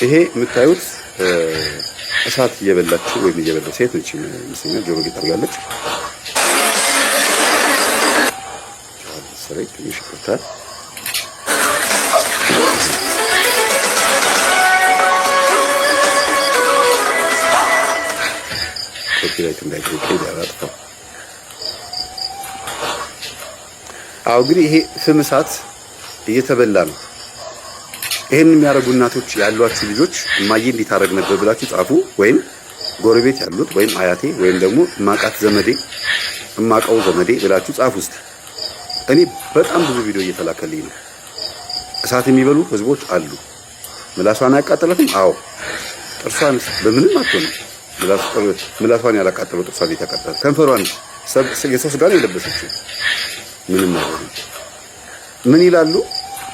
ይሄ የምታዩት እሳት እየበላች ወይም እየበላች ሴት ነች መስለኛል። ጆሮ ጌጥ አድርጋለች። ሰሬት ትንሽ ይከታል። ኮፒራይት እንዳይገኝ ያራጥፋው። አው እንግዲህ ይሄ ፍም እሳት እየተበላ ነው። ይሄን የሚያረጉ እናቶች ያሏችሁ ልጆች እማዬ እንዴት አደረግ ነበር ብላችሁ ጻፉ። ወይም ጎረቤት ያሉት ወይም አያቴ ወይም ደግሞ ማቃት ዘመዴ እማቃው ዘመዴ ብላችሁ ጻፉ እስቲ። እኔ በጣም ብዙ ቪዲዮ እየተላከልኝ ነው። እሳት የሚበሉ ህዝቦች አሉ። ምላሷን አያቃጠላትም? አዎ። ጥርሷን በምንም አትሆንም። ምላሷን ያላቃጠለው ጥርሷን የተቃጠለ ከንፈሯን የሰው ስጋ ነው የለበሰችው። ምንም አይሆንም። ምን ይላሉ?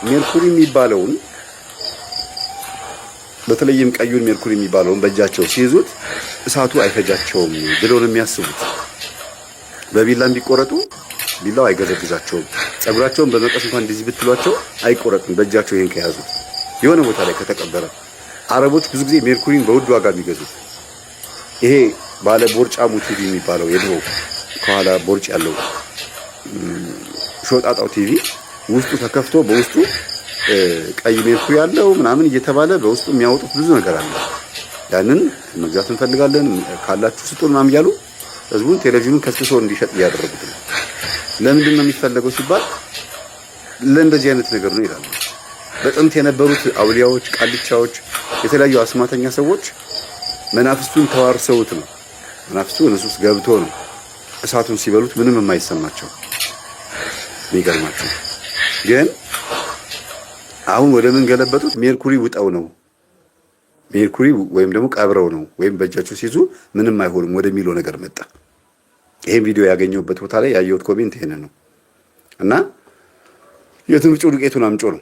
ሜርኩሪ የሚባለውን በተለይም ቀዩን ሜርኩሪ የሚባለውን በእጃቸው ሲይዙት እሳቱ አይፈጃቸውም ብለው ነው የሚያስቡት። በቢላ ቢቆረጡ ቢላው አይገዘግዛቸውም። ጸጉራቸውን በመቀስ እንኳን እንደዚህ ብትሏቸው አይቆረጥም በእጃቸው ይሄን ከያዙት የሆነ ቦታ ላይ ከተቀበረ። አረቦች ብዙ ጊዜ ሜርኩሪን በውድ ዋጋ የሚገዙት ይሄ ባለ ቦርጫሙ ቲቪ የሚባለው የድሮ ከኋላ ቦርጭ ያለው ሾጣጣው ቲቪ ውስጡ ተከፍቶ በውስጡ ቀይ ሜርኩሪ ያለው ምናምን እየተባለ በውስጡ የሚያወጡት ብዙ ነገር አለ። ያንን መግዛት እንፈልጋለን ካላችሁ ስጡን ምናምን እያሉ ህዝቡን ቴሌቪዥኑን ከስክሶ እንዲሸጥ እያደረጉት ነው። ለምንድን ነው የሚፈለገው ሲባል ለእንደዚህ አይነት ነገር ነው ይላሉ። በጥንት የነበሩት አውሊያዎች፣ ቃልቻዎች፣ የተለያዩ አስማተኛ ሰዎች መናፍስቱን ተዋርሰውት ነው። መናፍስቱ እነሱ ውስጥ ገብቶ ነው እሳቱን ሲበሉት ምንም የማይሰማቸው። የሚገርማቸው ግን አሁን ወደ ምን ገለበጡት? ሜርኩሪ ውጠው ነው ሜርኩሪ ወይም ደግሞ ቀብረው ነው ወይም በእጃቸው ሲይዙ ምንም አይሆንም ወደሚለው ነገር መጣ። ይሄን ቪዲዮ ያገኘሁበት ቦታ ላይ ያየሁት ኮሜንት ይሄን ነው እና የትምጩ ዱቄቱን አምጮ ነው።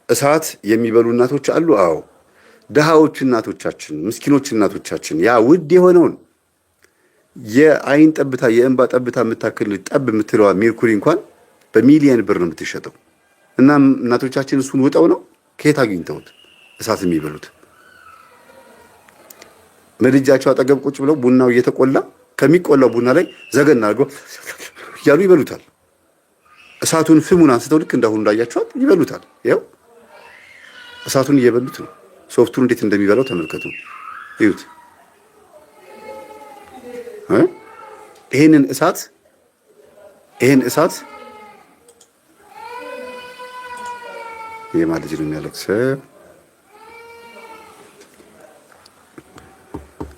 እሳት የሚበሉ እናቶች አሉ። አዎ ደሃዎች እናቶቻችን፣ ምስኪኖች እናቶቻችን ያ ውድ የሆነውን የአይን ጠብታ የእንባ ጠብታ የምታክል ጠብ የምትለዋ ሜርኩሪ እንኳን በሚሊየን ብር ነው የምትሸጠው። እና እናቶቻችን እሱን ውጠው ነው ከየት አግኝተውት እሳት የሚበሉት? ምድጃቸው አጠገብ ቁጭ ብለው ቡናው እየተቆላ ከሚቆላው ቡና ላይ ዘገና አድርገው እያሉ ይበሉታል። እሳቱን ፍሙን አንስተው ልክ እንዳሁኑ እንዳያቸዋል ይበሉታል። ያው እሳቱን እየበሉት ነው። ሶፍቱን እንዴት እንደሚበላው ተመልከቱ፣ እዩት። ይሄን እሳት የማን ልጅ ነው የሚያለቅሰው?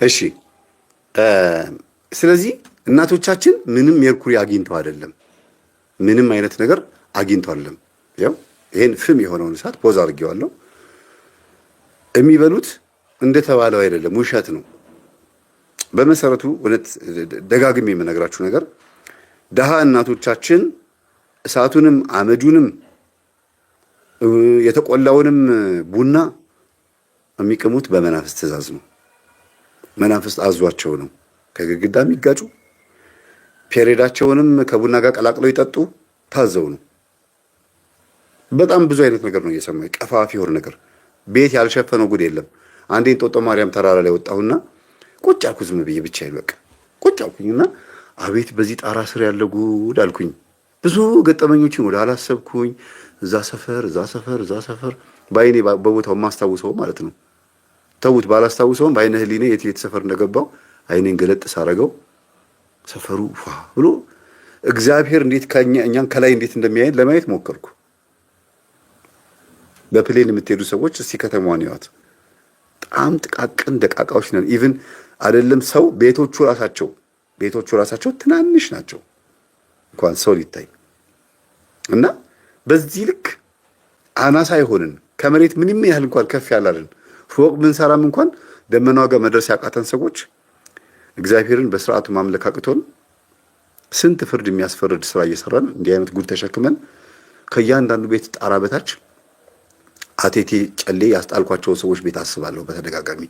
እሺ ስለዚህ እናቶቻችን ምንም ሜርኩሪ አግኝተው አይደለም፣ ምንም አይነት ነገር አግኝተው አይደለም። ያው ይሄን ፍም የሆነውን እሳት ፖዝ አድርጌዋለሁ። የሚበሉት እንደተባለው አይደለም፣ ውሸት ነው። በመሰረቱ እውነት ደጋግሜ የምነግራችሁ ነገር ደሃ እናቶቻችን እሳቱንም አመዱንም የተቆላውንም ቡና የሚቅሙት በመናፍስት ትእዛዝ ነው። መናፍስት አዟቸው ነው። ከግድግዳ የሚጋጩ ፔሬዳቸውንም ከቡና ጋር ቀላቅለው ይጠጡ ታዘው ነው። በጣም ብዙ አይነት ነገር ነው እየሰማኝ ቀፋፊ የሆነ ነገር። ቤት ያልሸፈነው ጉድ የለም። አንዴ እንጦጦ ማርያም ተራራ ላይ ወጣሁና ቁጭ አልኩ። ዝም ብዬ ብቻዬን በቃ ቁጭ አልኩኝና አቤት በዚህ ጣራ ስር ያለ ጉድ አልኩኝ። ብዙ ገጠመኞችን ወደ አላሰብኩኝ። እዛ ሰፈር በአይኔ በቦታው ማስታውሰው ማለት ነው። ተውት ባላስታውሰውም በአይነ ህሊኔ የት ሰፈር እንደገባው አይኔን ገለጥ ሳረገው ሰፈሩ ፏ ብሎ እግዚአብሔር እንዴት እኛን ከላይ እንዴት እንደሚያየን ለማየት ሞከርኩ። በፕሌን የምትሄዱ ሰዎች እስቲ ከተማዋን ይዋት። በጣም ጥቃቅን ደቃቃዎች ነን። ኢቭን አይደለም ሰው ቤቶቹ ራሳቸው ትናንሽ ናቸው እንኳን ሰው ሊታይ እና በዚህ ልክ አናሳ አይሆንን ከመሬት ምንም ያህል እንኳን ከፍ ያላልን ፎቅ ምንሰራም እንኳን ደመናው ጋር መድረስ ያቃተን ሰዎች እግዚአብሔርን በስርዓቱ ማምለክ አቅቶን ስንት ፍርድ የሚያስፈርድ ስራ እየሰራን እንዲህ አይነት ጉድ ተሸክመን ከእያንዳንዱ ቤት ጣራ በታች አቴቴ ጨሌ ያስጣልኳቸው ሰዎች ቤት አስባለሁ በተደጋጋሚ።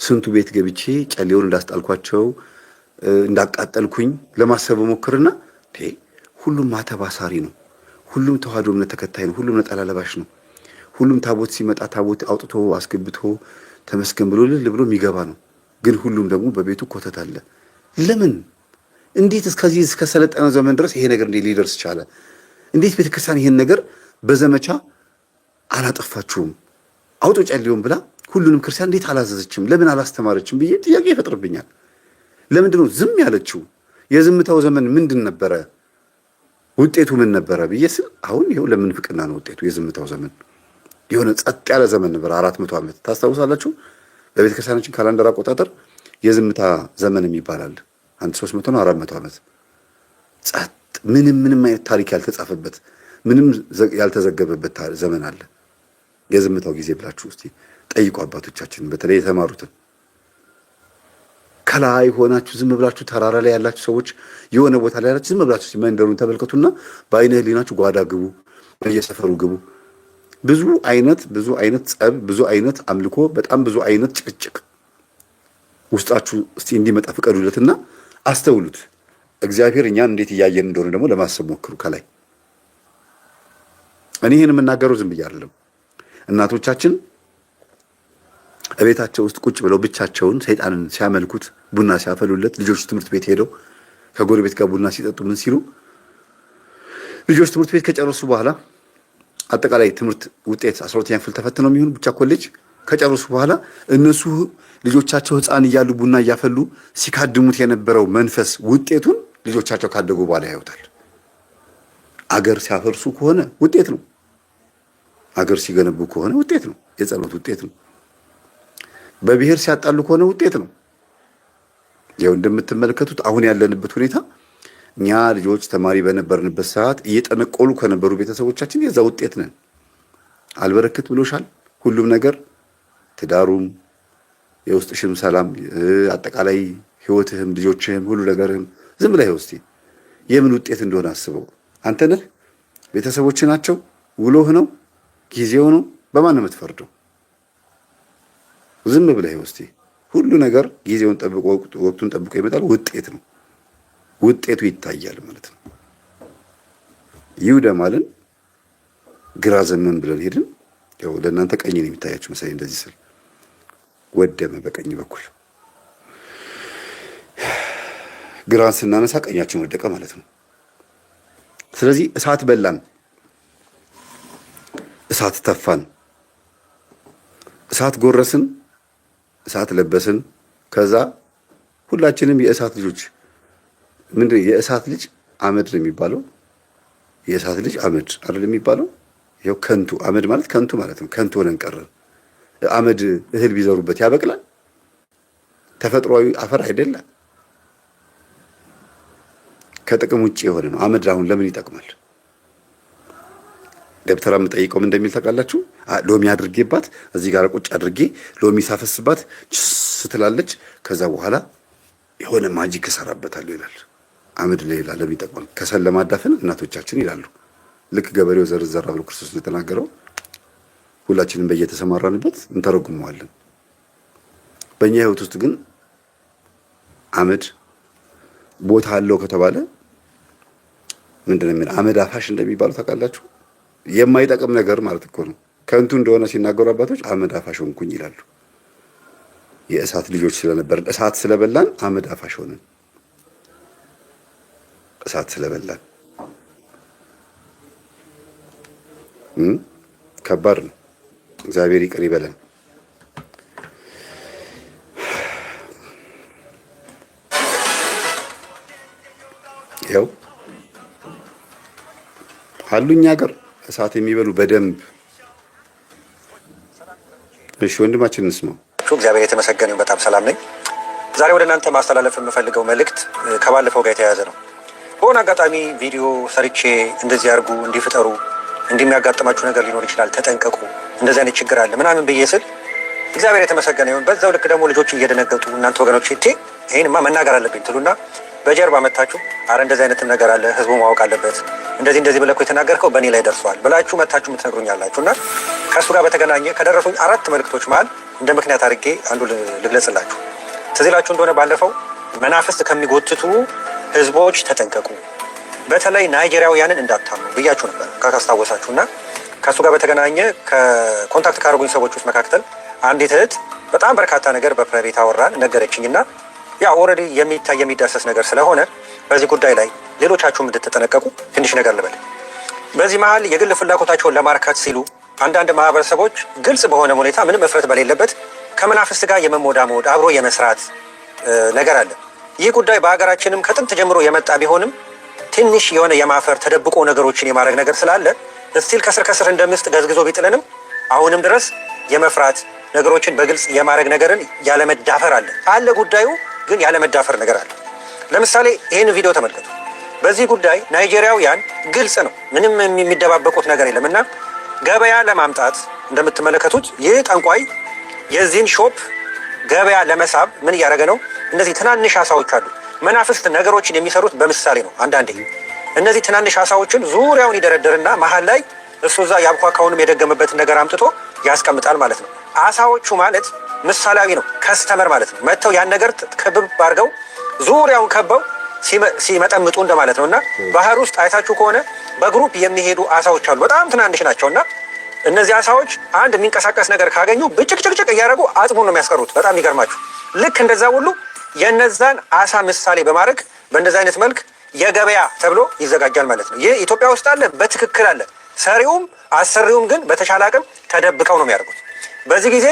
ስንቱ ቤት ገብቼ ጨሌውን እንዳስጣልኳቸው እንዳቃጠልኩኝ ለማሰብ ሞክርና ሁሉም ማተባሳሪ ነው፣ ሁሉም ተዋህዶ እምነት ተከታይ ነው፣ ሁሉም ነጠላ ለባሽ ነው፣ ሁሉም ታቦት ሲመጣ ታቦት አውጥቶ አስገብቶ ተመስገን ብሎ ልል ብሎ የሚገባ ነው። ግን ሁሉም ደግሞ በቤቱ ኮተት አለ። ለምን? እንዴት እስከዚህ እስከ ሰለጠነ ዘመን ድረስ ይሄ ነገር እንዴት ሊደርስ ቻለ? እንዴት ቤተክርስቲያን ይሄን ነገር በዘመቻ አላጠፋችሁም? አውጦ ጨልዮም ብላ ሁሉንም ክርስቲያን እንዴት አላዘዘችም? ለምን አላስተማረችም ብዬ ጥያቄ ይፈጥርብኛል። ለምንድን ነው ዝም ያለችው? የዝምታው ዘመን ምንድን ነበረ? ውጤቱ ምን ነበረ ብዬ ስል አሁን ይኸው ለምንፍቅና ነው ውጤቱ። የዝምታው ዘመን የሆነ ጸጥ ያለ ዘመን ነበር። 400 ዓመት ታስታውሳላችሁ? በቤተክርስቲያናችን ካላንደር አቆጣጠር የዝምታ ዘመን የሚባላል 300 ነው 400 ዓመት ጸጥ፣ ምንም አይነት ታሪክ ያልተጻፈበት ምንም ያልተዘገበበት ዘመን አለ። የዝምታው ጊዜ ብላችሁ እስቲ ጠይቁ አባቶቻችን፣ በተለይ የተማሩትን። ከላይ ሆናችሁ ዝም ብላችሁ ተራራ ላይ ያላችሁ ሰዎች፣ የሆነ ቦታ ላይ ያላችሁ ዝም ብላችሁ መንደሩን ተመልከቱና በአይነ ህሊናችሁ ጓዳ ግቡ፣ በየሰፈሩ ግቡ። ብዙ አይነት ጸብ፣ ብዙ አይነት አምልኮ፣ በጣም ብዙ አይነት ጭቅጭቅ ውስጣችሁ እስቲ እንዲመጣ ፍቀዱለትና አስተውሉት። እግዚአብሔር እኛን እንዴት እያየን እንደሆነ ደግሞ ለማሰብ ሞክሩ። ከላይ እኔ ይህን የምናገረው ዝም ብዬ አይደለም። እናቶቻችን እቤታቸው ውስጥ ቁጭ ብለው ብቻቸውን ሰይጣንን ሲያመልኩት፣ ቡና ሲያፈሉለት፣ ልጆች ትምህርት ቤት ሄደው ከጎረቤት ጋር ቡና ሲጠጡ ምን ሲሉ፣ ልጆች ትምህርት ቤት ከጨረሱ በኋላ አጠቃላይ ትምህርት ውጤት 12ኛ ክፍል ተፈትነው የሚሆኑ ብቻ ኮሌጅ ከጨረሱ በኋላ እነሱ ልጆቻቸው ሕፃን እያሉ ቡና እያፈሉ ሲካድሙት የነበረው መንፈስ ውጤቱን ልጆቻቸው ካደጉ በኋላ ያዩታል። አገር ሲያፈርሱ ከሆነ ውጤት ነው። አገር ሲገነቡ ከሆነ ውጤት ነው። የጸሎት ውጤት ነው። በብሔር ሲያጣሉ ከሆነ ውጤት ነው። ያው እንደምትመለከቱት አሁን ያለንበት ሁኔታ እኛ ልጆች ተማሪ በነበርንበት ሰዓት እየጠነቆሉ ከነበሩ ቤተሰቦቻችን የዛ ውጤት ነን። አልበረክት ብሎሻል ሁሉም ነገር፣ ትዳሩም፣ የውስጥሽም ሰላም፣ አጠቃላይ ህይወትህም፣ ልጆችህም፣ ሁሉ ነገርህም ዝም ብለህ እስቲ የምን ውጤት እንደሆነ አስበው። አንተ ነህ? ቤተሰቦች ናቸው? ውሎህ ነው? ጊዜው ነው? በማን ነው የምትፈርደው? ዝም ብለህ እስቲ ሁሉ ነገር ጊዜውን ጠብቆ ወቅቱን ጠብቆ ይመጣል። ውጤት ነው። ውጤቱ ይታያል ማለት ነው። ይውደማልን ግራ ዘመን ብለን ሄድን። ያው ለእናንተ ቀኝ ነው የሚታያችሁ መሰለኝ። እንደዚህ ስል ወደመ በቀኝ በኩል ግራን ስናነሳ ቀኛችን ወደቀ ማለት ነው። ስለዚህ እሳት በላን፣ እሳት ተፋን፣ እሳት ጎረስን፣ እሳት ለበስን። ከዛ ሁላችንም የእሳት ልጆች ምንድን የእሳት ልጅ አመድ ነው የሚባለው። የእሳት ልጅ አመድ አይደል የሚባለው? ይኸው ከንቱ አመድ ማለት ከንቱ ማለት ነው። ከንቱ ሆነን ቀረን። አመድ እህል ቢዘሩበት ያበቅላል? ተፈጥሯዊ አፈር አይደለም። ከጥቅም ውጭ የሆነ ነው። አመድ አሁን ለምን ይጠቅማል? ደብተራ የምጠይቀው ምን እንደሚል ታውቃላችሁ? ሎሚ አድርጌባት እዚህ ጋር ቁጭ አድርጌ ሎሚ ሳፈስባት ስትላለች። ከዛ በኋላ የሆነ ማጂክ እሰራበታለሁ ይላል። አመድ ለሌላ ለምን ይጠቅማል? ከሰል ለማዳፈን እናቶቻችን ይላሉ። ልክ ገበሬው ዘር ዘራ ብሎ ክርስቶስ እንደተናገረው ሁላችንም በየተሰማራንበት እንተረጉመዋለን። በእኛ ህይወት ውስጥ ግን አመድ ቦታ አለው ከተባለ ምንድን ነው አመድ አፋሽ እንደሚባለው ታውቃላችሁ? የማይጠቅም ነገር ማለት እኮ ነው። ከንቱ እንደሆነ ሲናገሩ አባቶች አመድ አፋሽ ሆንኩኝ ይላሉ። የእሳት ልጆች ስለነበርን እሳት ስለበላን አመድ አፋሽ ሆነን። እሳት ስለበላን ከባድ ነው። እግዚአብሔር ይቅር ይበለን። ይኸው አሉኝ ሀገር እሳት የሚበሉ በደንብ። እሺ ወንድማችን እንስማው። እግዚአብሔር የተመሰገነው በጣም ሰላም ነኝ። ዛሬ ወደ እናንተ ማስተላለፍ የምፈልገው መልእክት ከባለፈው ጋር የተያያዘ ነው። በሆነ አጋጣሚ ቪዲዮ ሰርቼ እንደዚህ አድርጉ፣ እንዲፍጠሩ፣ እንደሚያጋጥማችሁ ነገር ሊኖር ይችላል፣ ተጠንቀቁ፣ እንደዚህ አይነት ችግር አለ ምናምን ብዬ ስል እግዚአብሔር የተመሰገነ ይሁን። በዛው ልክ ደግሞ ልጆች እየደነገጡ እናንተ ወገኖች ይሄንማ መናገር አለብኝ ትሉና በጀርባ መታችሁ አረ እንደዚህ አይነትም ነገር አለ ህዝቡ ማወቅ አለበት እንደዚህ ብለህ እኮ የተናገርከው በእኔ ላይ ደርሷል ብላችሁ መታችሁ የምትነግሩኛላችሁ። እና ከእሱ ጋር በተገናኘ ከደረሱኝ 4 መልእክቶች መሀል እንደ ምክንያት አድርጌ አንዱ ልግለጽላችሁ። ትዝ ይላችሁ እንደሆነ ባለፈው መናፍስት ከሚጎትቱ ህዝቦች ተጠንቀቁ፣ በተለይ ናይጄሪያውያንን እንዳታምኑ ብያችሁ ነበር ካስታወሳችሁ። እና ከእሱ ጋር በተገናኘ ከኮንታክት ካደረጉኝ ሰዎች ውስጥ መካከል አንዲት እህት በጣም በርካታ ነገር በፕራይቬት አወራን ነገረችኝ እና ያው ኦልሬዲ የሚታይ የሚዳሰስ ነገር ስለሆነ በዚህ ጉዳይ ላይ ሌሎቻችሁም እንድትጠነቀቁ ትንሽ ነገር ልበል። በዚህ መሀል የግል ፍላጎታቸውን ለማርካት ሲሉ አንዳንድ ማህበረሰቦች ግልጽ በሆነ ሁኔታ ምንም እፍረት በሌለበት ከመናፍስት ጋር የመሞዳሞድ አብሮ የመስራት ነገር አለ። ይህ ጉዳይ በሀገራችንም ከጥንት ጀምሮ የመጣ ቢሆንም ትንሽ የሆነ የማፈር ተደብቆ ነገሮችን የማድረግ ነገር ስላለ እስቲል ከስር ከስር እንደምስጥ ገዝግዞ ቢጥለንም አሁንም ድረስ የመፍራት ነገሮችን በግልጽ የማድረግ ነገርን ያለመዳፈር አለ ጉዳዩ ግን ያለመዳፈር ነገር አለ። ለምሳሌ ይህን ቪዲዮ ተመልከቱ። በዚህ ጉዳይ ናይጄሪያውያን ግልጽ ነው፣ ምንም የሚደባበቁት ነገር የለም እና ገበያ ለማምጣት እንደምትመለከቱት ይህ ጠንቋይ የዚህን ሾፕ ገበያ ለመሳብ ምን እያደረገ ነው? እነዚህ ትናንሽ አሳዎች አሉ። መናፍስት ነገሮችን የሚሰሩት በምሳሌ ነው። አንዳንዴ እነዚህ ትናንሽ አሳዎችን ዙሪያውን ይደረደርና መሀል ላይ እሱ እዛ ያብኳካውንም የደገመበትን ነገር አምጥቶ ያስቀምጣል ማለት ነው። አሳዎቹ ማለት ምሳሌያዊ ነው፣ ከስተመር ማለት ነው። መጥተው ያን ነገር ክብብ አድርገው ዙሪያውን ከበው ሲመጠምጡ እንደማለት ነው እና ባህር ውስጥ አይታችሁ ከሆነ በግሩፕ የሚሄዱ አሳዎች አሉ። በጣም ትናንሽ ናቸው እና እነዚህ አሳዎች አንድ የሚንቀሳቀስ ነገር ካገኙ ብጭቅጭቅጭቅ እያደረጉ አጽሙን ነው የሚያስቀሩት። በጣም ይገርማችሁ። ልክ እንደዛ ሁሉ የነዛን አሳ ምሳሌ በማድረግ በእንደዚህ አይነት መልክ የገበያ ተብሎ ይዘጋጃል ማለት ነው። ይህ ኢትዮጵያ ውስጥ አለ፣ በትክክል አለ። ሰሪውም አሰሪውም ግን በተሻለ አቅም ተደብቀው ነው የሚያደርጉት። በዚህ ጊዜ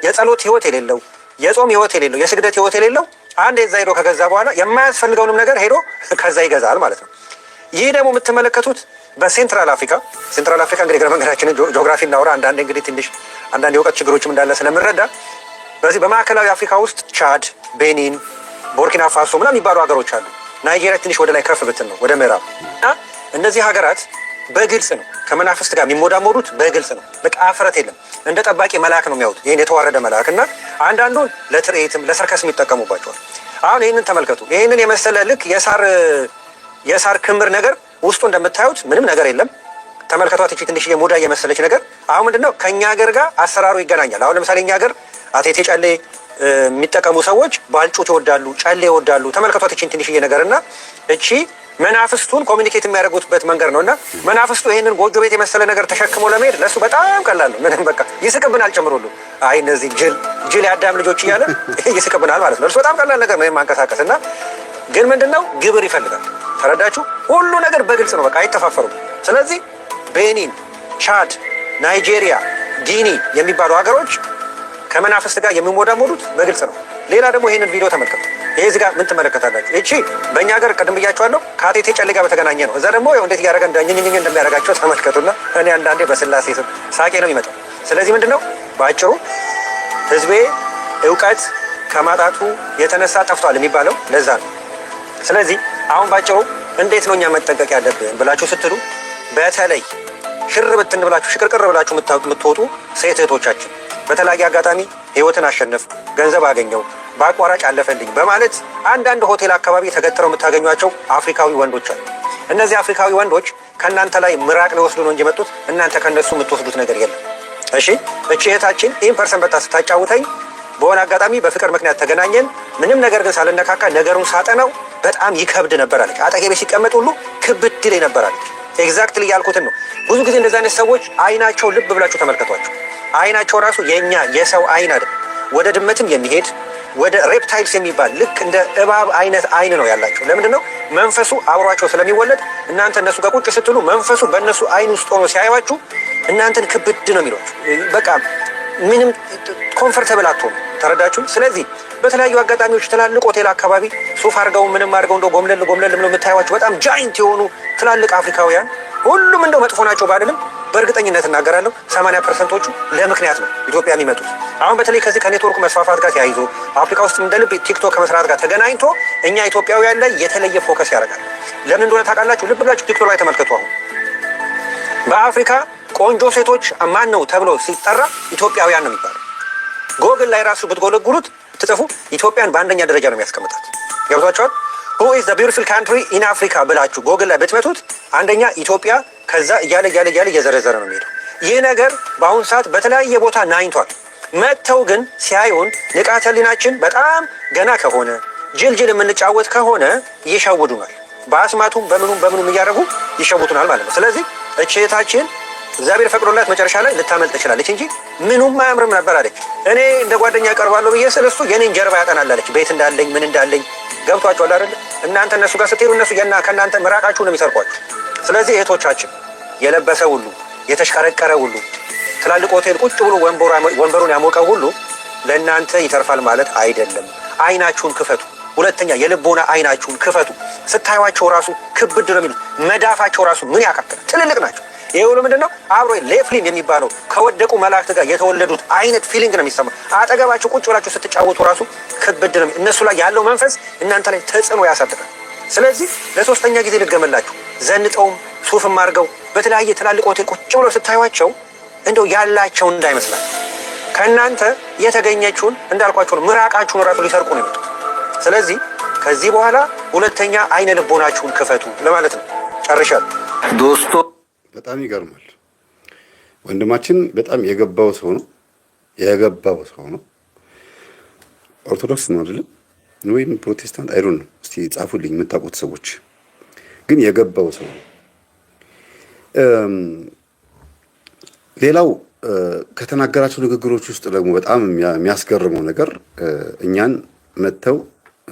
የጸሎት ህይወት የሌለው፣ የጾም ህይወት የሌለው፣ የስግደት ህይወት የሌለው አንድ የዛ ሄዶ ከገዛ በኋላ የማያስፈልገውንም ነገር ሄዶ ከዛ ይገዛል ማለት ነው። ይህ ደግሞ የምትመለከቱት በሴንትራል አፍሪካ እንግዲህ እግረ መንገዳችንን ጂኦግራፊ እናውራ። አንዳንዴ እንግዲህ ትንሽ አንዳንድ የእውቀት ችግሮችም እንዳለ ስለምንረዳ በዚህ በማዕከላዊ አፍሪካ ውስጥ ቻድ፣ ቤኒን፣ ቦርኪና ፋሶ ምናምን የሚባሉ ሀገሮች አሉ። ናይጄሪያ ትንሽ ወደ ላይ ከፍ ብትን ነው ወደ ምዕራብ እና እነዚህ ሀገራት በግልጽ ነው ከመናፍስት ጋር የሚሞዳሞዱት። በግልጽ ነው፣ በቃ አፍረት የለም። እንደ ጠባቂ መልአክ ነው የሚያዩት፣ ይህን የተዋረደ መልአክ እና አንዳንዱን ለትርኢትም ለሰርከስም ይጠቀሙባቸዋል። አሁን ይህንን ተመልከቱ። ይህንን የመሰለ ልክ የሳር ክምር ነገር ውስጡ እንደምታዩት ምንም ነገር የለም። ተመልከቷት። እቺ ትንሽ የሙዳ የመሰለች ነገር አሁን ምንድነው ከኛ ሀገር ጋር አሰራሩ ይገናኛል። አሁን ለምሳሌ እኛ ሀገር አቴቴ ጨሌ የሚጠቀሙ ሰዎች ባልጩት ይወዳሉ፣ ጨሌ ይወዳሉ። ተመልከቷት እቺን ትንሽዬ ነገርና እቺ መናፍስቱን ኮሚኒኬት የሚያደርጉበት መንገድ ነውና መናፍስቱ ይሄንን ጎጆ ቤት የመሰለ ነገር ተሸክሞ ለመሄድ ለሱ በጣም ቀላል ነው። ምንም በቃ ይስቅብናል ጨምሮሉ። አይ እነዚህ ጅል ያዳም ልጆች እያለ ይስቅብናል ማለት ነው። እሱ በጣም ቀላል ነገር ነው የማንቀሳቀስና ግን ምንድነው ግብር ይፈልጋል። ተረዳችሁ? ሁሉ ነገር በግልጽ ነው፣ በቃ አይተፋፈሩም። ስለዚህ ቤኒን፣ ቻድ፣ ናይጄሪያ፣ ጊኒ የሚባሉ ሀገሮች ከመናፍስት ጋር የሚሞዳሞዱት በግልጽ ነው። ሌላ ደግሞ ይሄንን ቪዲዮ ተመልከቱ። ይሄ እዚህ ጋር ምን ትመለከታላችሁ? እቺ በእኛ ሀገር ቅድም ብያችኋለሁ ከአቴቴ ጨሌ ጋር በተገናኘ ነው። እዛ ደግሞ እንዴት እያደረገ እንዳኝኝኝ እንደሚያደርጋቸው ተመልከቱና እኔ አንዳንዴ በስላሴ ስም ሳቄ ነው የሚመጣው። ስለዚህ ምንድነው በአጭሩ ህዝቤ እውቀት ከማጣቱ የተነሳ ጠፍቷል የሚባለው ለዛ ነው። ስለዚህ አሁን ባጭሩ እንዴት ነው እኛ መጠንቀቅ ያለብን ብላችሁ ስትሉ በተለይ ሽር ብትን ብላችሁ ሽቅርቅር ብላችሁ የምትወጡ ሴት እህቶቻችን በተለያየ አጋጣሚ ህይወትን አሸነፍ፣ ገንዘብ አገኘው፣ በአቋራጭ አለፈልኝ በማለት አንዳንድ ሆቴል አካባቢ ተገትረው የምታገኟቸው አፍሪካዊ ወንዶች አሉ። እነዚህ አፍሪካዊ ወንዶች ከእናንተ ላይ ምራቅ ሊወስዱ ነው እንጂ መጡት እናንተ ከእነሱ የምትወስዱት ነገር የለም። እሺ እቺ እህታችን ኢን ፐርሰን በታ ስታጫውተኝ በሆነ አጋጣሚ በፍቅር ምክንያት ተገናኘን። ምንም ነገር ግን ሳልነካካ ነገሩን ሳጠናው በጣም ይከብድ ነበር አለች። አጠገቤ ሲቀመጥ ሁሉ ክብድ ይለኝ ነበር አለች። ኤግዛክትሊ ያልኩትን ነው። ብዙ ጊዜ እንደዚህ አይነት ሰዎች አይናቸው ልብ ብላችሁ ተመልከቷቸው። አይናቸው ራሱ የኛ የሰው አይን አይደል፣ ወደ ድመትም የሚሄድ ወደ ሬፕታይልስ የሚባል ልክ እንደ እባብ አይነት አይን ነው ያላቸው። ለምንድን ነው? መንፈሱ አብሯቸው ስለሚወለድ እናንተ እነሱ ጋር ቁጭ ስትሉ መንፈሱ በእነሱ አይን ውስጥ ሆኖ ሲያዩዋችሁ እናንተን ክብድ ነው የሚሏችሁ። በቃ ምንም ኮምፈርተብል አትሆኑ። ተረዳችሁ? ስለዚህ በተለያዩ አጋጣሚዎች ትላልቅ ሆቴል አካባቢ ሱፍ አድርገው ምንም አድርገው እንደው ጎምለል ብለው የምታዩዋቸው በጣም ጃይንት የሆኑ ትላልቅ አፍሪካውያን ሁሉም እንደው መጥፎ ናቸው ባልልም በእርግጠኝነት እናገራለሁ 80%ዎቹ ለምክንያት ነው ኢትዮጵያ የሚመጡት። አሁን በተለይ ከዚህ ከኔትወርክ መስፋፋት ጋር ተያይዞ አፍሪካ ውስጥ እንደ ልብ ቲክቶክ ከመስራት ጋር ተገናኝቶ እኛ ኢትዮጵያውያን ላይ የተለየ ፎከስ ያደርጋል። ለምን እንደሆነ ታውቃላችሁ? ልብ ብላችሁ ቲክቶክ ላይ ተመልከቱ። አሁን በአፍሪካ ቆንጆ ሴቶች ማን ነው ተብሎ ሲጠራ ኢትዮጵያውያን ነው የሚባለው። ጎግል ላይ ራሱ ብትጎለጉሉት ትጽፉ ኢትዮጵያን በአንደኛ ደረጃ ነው የሚያስቀምጣት። ገብቷቸዋል? who is the beautiful country in Africa ብላችሁ ጎግል ላይ ብትመቱት አንደኛ ኢትዮጵያ፣ ከዛ እያለ እየዘረዘረ ነው የሚሄደው። ይህ ነገር በአሁኑ ሰዓት በተለያየ ቦታ ናኝቷል። መጥተው ግን ሲያዩን ንቃተ ህሊናችን በጣም ገና ከሆነ ጅልጅል የምንጫወት ከሆነ ይሸውዱናል። በአስማቱም በምኑም እያደረጉ ይሸውቱናል ማለት ነው። ስለዚህ እህታችን እግዚአብሔር ፈቅዶላት መጨረሻ ላይ ልታመልጥ ትችላለች እንጂ ምኑም አያምርም ነበር አለች። እኔ እንደ ጓደኛ ቀርባለሁ ብዬ ስል እሱ የኔን ጀርባ ያጠናል አለች። ቤት እንዳለኝ ምን እንዳለኝ ገብቷቸዋል አይደል? እናንተ እነሱ ጋር ስትሄዱ እነሱ ከእናንተ ምራቃችሁ ነው የሚሰርቋችሁ። ስለዚህ እህቶቻችን የለበሰ ሁሉ የተሽቀረቀረ ሁሉ ትላልቅ ሆቴል ቁጭ ብሎ ወንበሩን ያሞቀ ሁሉ ለእናንተ ይተርፋል ማለት አይደለም። አይናችሁን ክፈቱ። ሁለተኛ የልቦና አይናችሁን ክፈቱ። ስታዩዋቸው ራሱ ክብድ ነው የሚሉት። መዳፋቸው ራሱ ምን ያካክላል? ትልልቅ ናቸው። ይሄ ሁሉ ምንድነው? አብሮ ሌፍሊን የሚባለው ከወደቁ መላእክት ጋር የተወለዱት አይነት ፊሊንግ ነው የሚሰማው። አጠገባቸው ቁጭ ብላችሁ ስትጫወቱ ራሱ ክብድ ነው። እነሱ ላይ ያለው መንፈስ እናንተ ላይ ተጽዕኖ ያሳድራል። ስለዚህ ለሶስተኛ ጊዜ ልድገምላችሁ። ዘንጠውም ሱፍም አድርገው በተለያየ ትላልቅ ሆቴል ቁጭ ብለው ስታዩዋቸው እንደው ያላቸውን እንዳይመስላል። ከእናንተ የተገኘችውን እንዳልኳቸው ነው፣ ምራቃችሁን ራሱ ሊሰርቁ ነው የሚመጡት። ስለዚህ ከዚህ በኋላ ሁለተኛ አይነ ልቦናችሁን ክፈቱ ለማለት ነው። ጨርሻለሁ ዶስቶ። በጣም ይገርማል። ወንድማችን በጣም የገባው ሰው ነው። ኦርቶዶክስ ነው አይደለም ወይም ፕሮቴስታንት አይዶን ነው። እስቲ ጻፉልኝ የምታውቁት ሰዎች። ግን የገባው ሰው ነው። ሌላው ከተናገራቸው ንግግሮች ውስጥ ደግሞ በጣም የሚያስገርመው ነገር እኛን መጥተው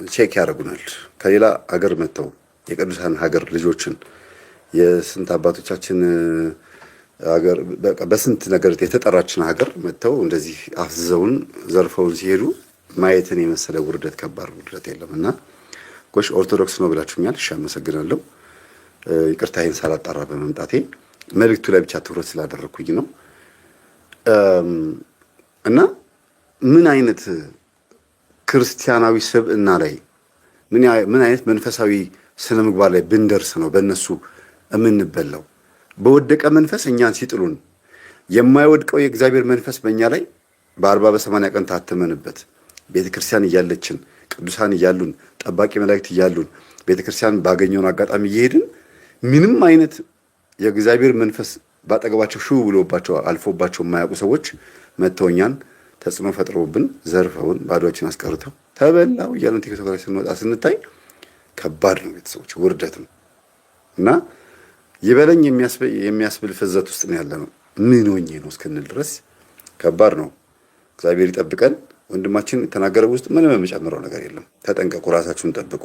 ቼክ ያደርጉናል። ከሌላ ሀገር መጥተው የቅዱሳን ሀገር ልጆችን የስንት አባቶቻችን ሀገር በስንት ነገር የተጠራችን ሀገር መጥተው እንደዚህ አፍዘውን ዘርፈውን ሲሄዱ ማየትን የመሰለ ውርደት፣ ከባድ ውርደት የለም። እና ጎሽ ኦርቶዶክስ ነው ብላችሁኛል። እሺ አመሰግናለሁ። ይቅርታ ይሄን ሳላጣራ በመምጣቴ መልእክቱ ላይ ብቻ ትኩረት ስላደረኩኝ ነው። እና ምን አይነት ክርስቲያናዊ ስብዕና ላይ ምን አይነት መንፈሳዊ ስነ ምግባር ላይ ብንደርስ ነው በእነሱ የምንበላው? በወደቀ መንፈስ እኛን ሲጥሉን የማይወድቀው የእግዚአብሔር መንፈስ በእኛ ላይ በ40 ቀን ታተመንበት ቤተክርስቲያን እያለችን ቅዱሳን እያሉን ጠባቂ መላእክት እያሉን ቤተክርስቲያን ባገኘውን አጋጣሚ እየሄድን ምንም አይነት የእግዚአብሔር መንፈስ ባጠገባቸው ሽው ብሎባቸው አልፎባቸው የማያውቁ ሰዎች መጥተው እኛን ተጽዕኖ ፈጥረውብን ዘርፈውን ባዶችን አስቀርተው ተበላው እያለን ቲክቶክ ላይ ስንወጣ ስንታይ ከባድ ነው። ቤተሰቦች ውርደት ነው እና ይበለኝ የሚያስብል ፍዘት ውስጥ ነው ያለ ነው። ምን ሆኜ ነው እስክንል ድረስ ከባድ ነው። እግዚአብሔር ይጠብቀን። ወንድማችን የተናገረው ውስጥ ምንም የምጨምረው ነገር የለም። ተጠንቀቁ፣ ራሳችሁን ጠብቁ።